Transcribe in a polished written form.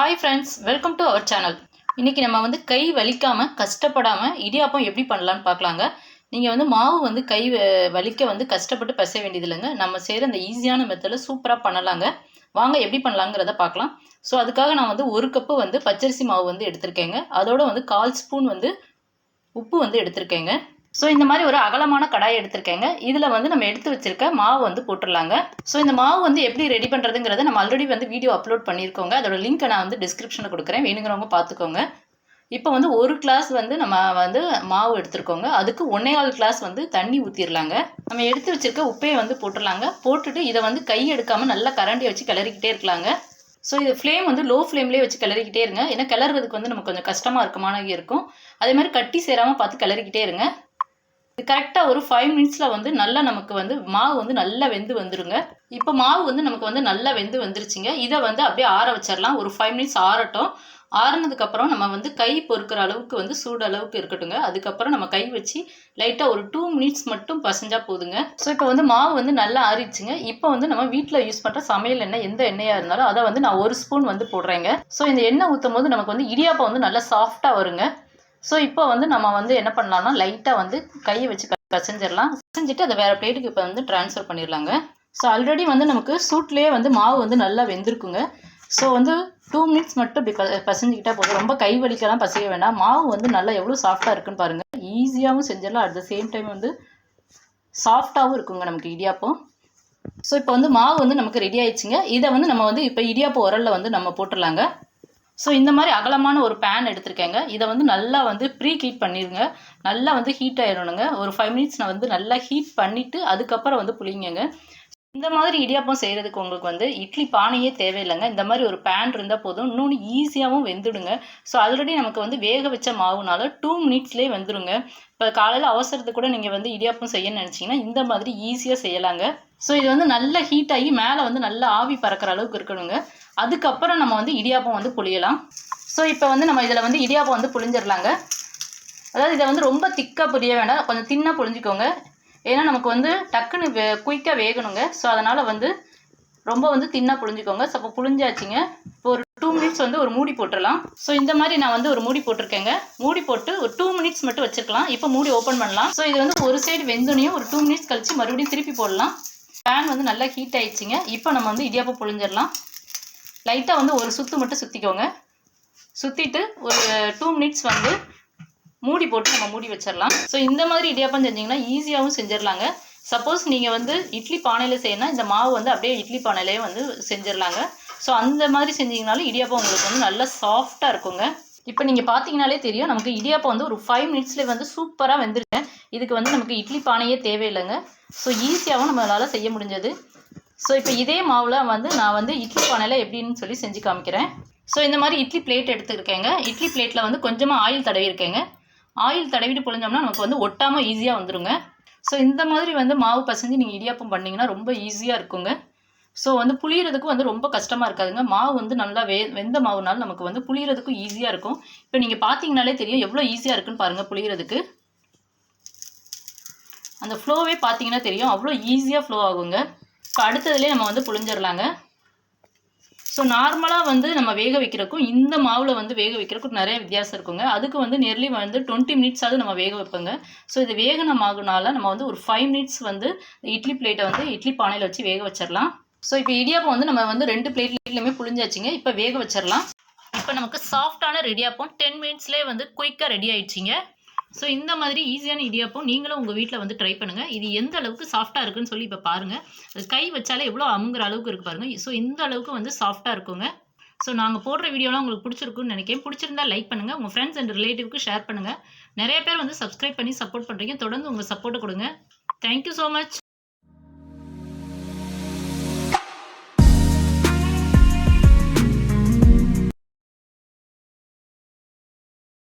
Hi friends, welcome to our channel. இன்றைக்கி நம்ம வந்து கை வலிக்காமல் கஷ்டப்படாமல் இடியாப்பம் எப்படி பண்ணலான்னு பார்க்கலாங்க. நீங்கள் வந்து மாவு வந்து கை வலிக்க வந்து கஷ்டப்பட்டு பிசைய வேண்டியது இல்லைங்க. நம்ம செய்கிற அந்த ஈஸியான மெத்தடில் சூப்பராக பண்ணலாங்க. வாங்க எப்படி பண்ணலாங்கிறத பார்க்கலாம். ஸோ அதுக்காக நான் வந்து 1 கப்பு வந்து பச்சரிசி மாவு வந்து எடுத்திருக்கேங்க. அதோட வந்து 1/4 ஸ்பூன் வந்து உப்பு வந்து எடுத்திருக்கேங்க. ஸோ இந்த மாதிரி ஒரு அகலமான கடாய் எடுத்திருக்கேங்க. இதில் வந்து நம்ம எடுத்து வச்சிருக்க மாவு வந்து போட்டுடலாங்க. ஸோ இந்த மாவு வந்து எப்படி ரெடி பண்ணுறதுங்கிறத நம்ம ஆல்ரெடி வந்து வீடியோ அப்லோட் பண்ணியிருக்கோங்க. அதோட லிங்க்கை நான் வந்து டிஸ்கிரிப்ஷனில் கொடுக்குறேன், வேணுங்கிறவங்க பார்த்துக்கோங்க. இப்போ வந்து 1 கிளாஸ் வந்து நம்ம வந்து மாவு எடுத்துருக்கோங்க. அதுக்கு 1.25 கிளாஸ் வந்து தண்ணி ஊற்றிடலாங்க. நம்ம எடுத்து வச்சிருக்க உப்பையை வந்து போட்டுடலாங்க. போட்டுட்டு இதை வந்து கை எடுக்காமல் நல்லா கரண்டியை வச்சு கிளறிக்கிட்டே இருக்கலாங்க. ஸோ இது ஃப்ளேம் வந்து லோ ஃப்ளேம்லேயே வச்சு கிளறிக்கிட்டே இருங்க. ஏன்னா கிளறதுக்கு வந்து நமக்கு கொஞ்சம் கஷ்டமாக இருக்கும். அதே மாதிரி கட்டி சேராமல் பார்த்து கிளறிக்கிட்டே இருங்க. இது கரெக்டாக ஒரு 5 மினிட்ஸில் வந்து நல்லா நமக்கு வந்து மாவு வந்து நல்லா வெந்து வந்துடுங்க. இப்போ மாவு வந்து நமக்கு வந்து நல்லா வெந்து வந்துருச்சுங்க. இதை வந்து அப்படியே ஆற வச்சிடலாம். ஒரு 5 மினிட்ஸ் ஆறட்டும். ஆறுனதுக்கப்புறம் நம்ம வந்து கை பொறுக்கிற அளவுக்கு வந்து சூடு அளவுக்கு இருக்கட்டுங்க. அதுக்கப்புறம் நம்ம கை வச்சு லைட்டாக ஒரு 2 மினிட்ஸ் மட்டும் பசைஞ்சா போதுங்க. ஸோ இப்போ வந்து மாவு வந்து நல்லா ஆறிடுச்சுங்க. இப்போ வந்து நம்ம வீட்டில் யூஸ் பண்ணுற சமையல் எண்ணெய் எந்த எண்ணெயாக இருந்தாலும் அதை வந்து நான் 1 ஸ்பூன் வந்து போடுறேங்க. ஸோ இந்த எண்ணெய் ஊற்றும் போது நமக்கு வந்து இடியாப்பம் வந்து நல்லா சாஃப்டாக வருங்க. ஸோ இப்போ வந்து நம்ம வந்து என்ன பண்ணலாம்னா லைட்டாக வந்து கையை வச்சு பசைஞ்சிடலாம். பசைஞ்சிட்டு அதை வேறு பிளேட்டுக்கு இப்போ வந்து ட்ரான்ஸ்ஃபர் பண்ணிடலாங்க. ஸோ ஆல்ரெடி வந்து நமக்கு சூட்லேயே வந்து மாவு வந்து நல்லா வெந்திருக்குங்க. ஸோ வந்து 2 மினிட்ஸ் மட்டும் இப்படி பசைஞ்சிக்கிட்டா போதும். ரொம்ப கை வலிக்கலாம் பசைய வேண்டாம். மாவு வந்து நல்லா எவ்வளோ சாஃப்டாக இருக்குன்னு பாருங்கள். ஈஸியாகவும் செஞ்சிடலாம். அட் த சேம் டைம் வந்து சாஃப்டாகவும் இருக்குங்க நமக்கு இடியாப்பம். ஸோ இப்போ வந்து மாவு வந்து நமக்கு ரெடி ஆயிடுச்சுங்க. இதை வந்து நம்ம வந்து இப்போ இடியாப்பம் உரலில் வந்து நம்ம போட்டுடலாங்க. ஸோ இந்த மாதிரி அகலமான ஒரு பேன் எடுத்திருக்கேங்க. இதை வந்து நல்லா வந்து ப்ரீ ஹீட் பண்ணிடுங்க. நல்லா வந்து ஹீட் ஆயிடணுங்க. ஒரு 5 மினிட்ஸ் நான் வந்து நல்லா ஹீட் பண்ணிவிட்டு அதுக்கப்புறம் வந்து புளிங்கங்க. இந்த மாதிரி இடியாப்பம் செய்கிறதுக்கு உங்களுக்கு வந்து இட்லி பானையே தேவையில்லைங்க. இந்த மாதிரி ஒரு பேன் இருந்தால் போதும். இன்னொன்று ஈஸியாகவும் வெந்துடுங்க. ஸோ ஆல்ரெடி நமக்கு வந்து வேக வச்ச மாவுனால 2 மினிட்ஸ்லேயே வெந்துடுங்க. இப்போ காலையில் அவசரத்துக்கு கூட நீங்கள் வந்து இடியாப்பம் செய்யணும்னு நினச்சிங்கன்னா இந்த மாதிரி ஈஸியாக செய்யலாங்க. ஸோ இது வந்து நல்லா ஹீட் ஆகி மேலே வந்து நல்லா ஆவி பறக்கிற அளவுக்கு இருக்கணுங்க. அதுக்கப்புறம் நம்ம வந்து இடியாப்பம் வந்து புளியலாம். ஸோ இப்போ வந்து நம்ம இதில் வந்து இடியாப்பம் வந்து புளிஞ்சிடலாங்க. அதாவது இதை வந்து ரொம்ப திக்காக புளிய வேண்டாம், கொஞ்சம் தின்னாக புளிஞ்சிக்கோங்க. ஏன்னா நமக்கு வந்து டக்குன்னு குயிக்காக வேகணுங்க. ஸோ அதனால் வந்து ரொம்ப வந்து தின்னாக புளிஞ்சிக்கோங்க. ஸோ அப்போ புளிஞ்சாச்சுங்க. இப்போ ஒரு 2 மினிட்ஸ் வந்து ஒரு மூடி போட்டுடலாம். ஸோ இந்த மாதிரி நான் வந்து ஒரு மூடி போட்டிருக்கேங்க. மூடி போட்டு ஒரு 2 மினிட்ஸ் மட்டும் வச்சுருக்கலாம். இப்போ மூடி ஓப்பன் பண்ணலாம். ஸோ இது வந்து ஒரு சைடு வெந்தோனையும் ஒரு 2 மினிட்ஸ் கழித்து மறுபடியும் திருப்பி போடலாம். பேன் வந்து நல்லா ஹீட் ஆயிடுச்சுங்க. இப்போ நம்ம வந்து இடியாப்பம் புளிஞ்சிடலாம். லைட்டாக வந்து ஒரு சுற்று மட்டும் சுற்றிக்கோங்க. சுற்றிட்டு ஒரு 2 மினிட்ஸ் வந்து மூடி போட்டு நம்ம மூடி வச்சிடலாம். ஸோ இந்த மாதிரி இடியாப்பம் செஞ்சிங்கன்னா ஈஸியாகவும் செஞ்சிடலாங்க. சப்போஸ் நீங்கள் வந்து இட்லி பானையில் செய்யணும்னா இந்த மாவு வந்து அப்படியே இட்லி பானையிலே வந்து செஞ்சிடலாங்க. ஸோ அந்த மாதிரி செஞ்சிங்கனாலும் இடியாப்பம் உங்களுக்கு வந்து நல்லா சாஃப்டாக இருக்குங்க. இப்போ நீங்கள் பார்த்தீங்கனாலே தெரியும், நமக்கு இடியாப்பம் வந்து ஒரு 5 மினிட்ஸ்லேயே வந்து சூப்பராக வெந்துருங்க. இதுக்கு வந்து நமக்கு இட்லி பானையே தேவையில்லைங்க. ஸோ ஈஸியாகவும் நம்மளால் செய்ய முடிஞ்சது. ஸோ இப்போ இதே மாவில் வந்து நான் வந்து இட்லி பானையில் எப்படின்னு சொல்லி செஞ்சு காமிக்கிறேன். ஸோ இந்த மாதிரி இட்லி பிளேட் எடுத்துருக்கேங்க. இட்லி பிளேட்டில் வந்து கொஞ்சமாக ஆயில் தடவிருக்கேங்க. ஆயில் தடவிட்டு புழிஞ்சோம்னா நமக்கு வந்து ஒட்டாமல் ஈஸியாக வந்துடுங்க. ஸோ இந்த மாதிரி வந்து மாவு பசைஞ்சு நீங்கள் இடியாப்பம் பண்ணிங்கன்னா ரொம்ப ஈஸியாக இருக்குங்க. ஸோ வந்து புளியறதுக்கும் வந்து ரொம்ப கஷ்டமாக இருக்காதுங்க. மாவு வந்து நல்லா வெந்த மாவுனால நமக்கு வந்து புளியறதுக்கும் ஈஸியாக இருக்கும். இப்போ நீங்கள் பார்த்தீங்கனாலே தெரியும் எவ்வளோ ஈஸியாக இருக்குன்னு பாருங்கள். புளியறதுக்கு அந்த ஃப்ளோவே பார்த்தீங்கன்னா தெரியும், அவ்வளோ ஈஸியாக ஃப்ளோ ஆகுங்க. இப்போ அடுத்ததுலேயே நம்ம வந்து புளிஞ்சிடலாங்க. ஸோ நார்மலாக வந்து நம்ம வேக வைக்கிறக்கும் இந்த மாவில் வந்து வேக வைக்கிறக்கும் நிறைய வித்தியாசம் இருக்குங்க. அதுக்கு வந்து நியர்லி வந்து 20 மினிட்ஸாவது நம்ம வேக வைப்போங்க. ஸோ இது வேகன மாவுனால நம்ம வந்து ஒரு 5 மினிட்ஸ் வந்து இட்லி பிளேட்டை வந்து இட்லி பானையில் வச்சு வேக வச்சிடலாம். ஸோ இப்போ இடியாப்பம் வந்து நம்ம வந்து 2 பிளேட்லேயுமே புளிஞ்சாச்சுங்க. இப்போ வேக வச்சிடலாம். இப்போ நமக்கு சாஃப்டான இடியாப்பம் 10 மினிட்ஸ்லேயே வந்து குயிக்காக ரெடி ஆயிடுச்சிங்க. ஸோ இந்த மாதிரி ஈஸியான இடியாப்பம் நீங்களும் உங்கள் வீட்டில் வந்து ட்ரை பண்ணுங்கள். இது எந்த அளவுக்கு சாஃப்டாக இருக்குன்னு சொல்லி இப்போ பாருங்கள். அது கை வச்சாலே எவ்வளோ அமுங்குற அளவுக்கு இருக்குது பாருங்கள். ஸோ இந்த அளவுக்கு வந்து சாஃப்டாக இருக்குங்க. ஸோ நாங்கள் போடுற வீடியோலாம் உங்களுக்கு பிடிச்சிருக்குன்னு நினைக்கிறேன். பிடிச்சிருந்தா லைக் பண்ணுங்கள், உங்கள் ஃப்ரெண்ட்ஸ் அண்ட் ரிலேட்டிவ்க்கு ஷேர் பண்ணுங்கள். நிறைய பேர் வந்து சப்ஸ்கிரைப் பண்ணி சப்போர்ட் பண்ணுறீங்க. தொடர்ந்து உங்கள் சப்போர்ட்டை கொடுங்க. Thank you so much.